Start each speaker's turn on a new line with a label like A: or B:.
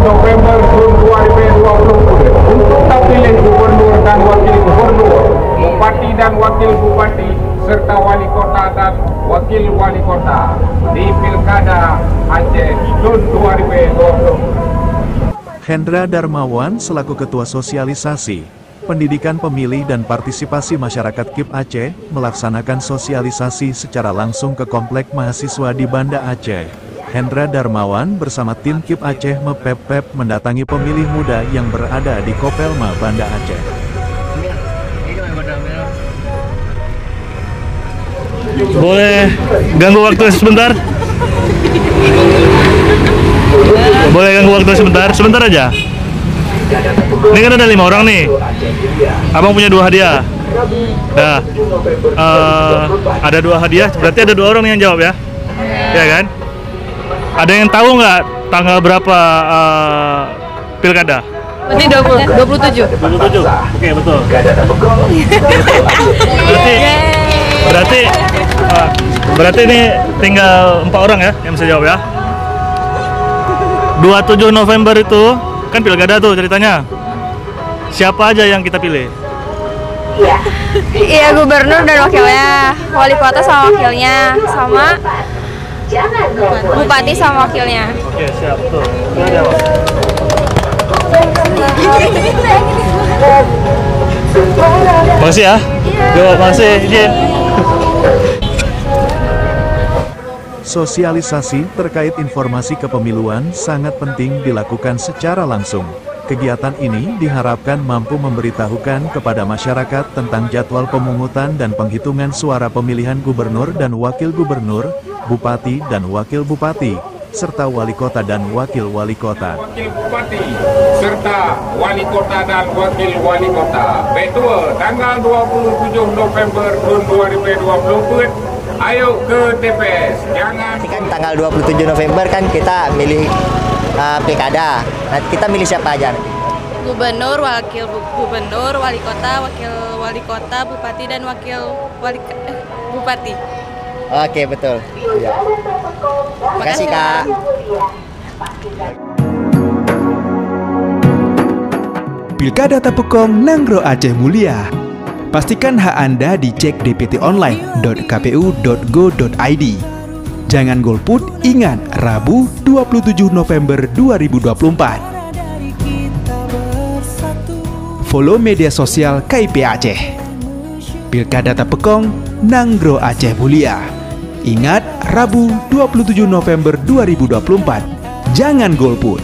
A: November tahun 2020 untuk terpilih gubernur dan wakil gubernur, bupati dan wakil bupati, serta wali kota dan wakil wali kota di Pilkada Aceh tahun 2020.
B: Hendra Darmawan selaku Ketua Sosialisasi, Pendidikan Pemilih dan Partisipasi Masyarakat KIP Aceh melaksanakan sosialisasi secara langsung ke Komplek Mahasiswa di Banda Aceh. Hendra Darmawan bersama tim KIP Aceh mepep-pep mendatangi pemilih muda yang berada di Kopelma Banda Aceh.
C: Boleh ganggu waktu sebentar? Boleh ganggu waktu sebentar? Sebentar aja. Ini kan ada 5 orang nih. Abang punya 2 hadiah. Nah, ada 2 hadiah. Berarti ada 2 orang yang jawab ya? Ya kan? Ada yang tahu nggak tanggal berapa pilkada?
D: Berarti 27.
C: 27. Oke, betul. Berarti ini tinggal 4 orang ya yang bisa jawab ya. 27 November itu kan pilkada tuh ceritanya. Siapa aja yang kita pilih?
D: Iya, gubernur dan wakilnya, wali kota sama wakilnya, sama bupati sama wakilnya.
C: Oke, siap tuh. Makasih ya. Yo, makasih. Izin.
B: Sosialisasi terkait informasi kepemiluan sangat penting dilakukan secara langsung. Kegiatan ini diharapkan mampu memberitahukan kepada masyarakat tentang jadwal pemungutan dan penghitungan suara pemilihan gubernur dan wakil gubernur, bupati dan wakil bupati, serta wali kota dan wakil wali kota.
A: Wakil bupati serta wali kota dan wakil wali kota. Betul, tanggal 27 November tahun 2020. Ayo ke TPS. Jangan.
E: Kan tanggal 27 November kan kita milih pilkada. Nah, kita milih siapa aja nanti?
D: Gubernur, wakil gubernur, wali kota, wakil wali kota, bupati dan wakil bupati.
E: Oke, betul. Ya. Makasih, Kak.
F: Pilkada Tapekong Nanggro Aceh Mulia. Pastikan hak Anda dicek dptonline.kpu.go.id. Jangan golput, ingat Rabu 27 November 2024. Follow media sosial KIP Aceh. Pilkada Tapekong Nanggro Aceh Mulia. Ingat Rabu 27 November 2024. Jangan golput.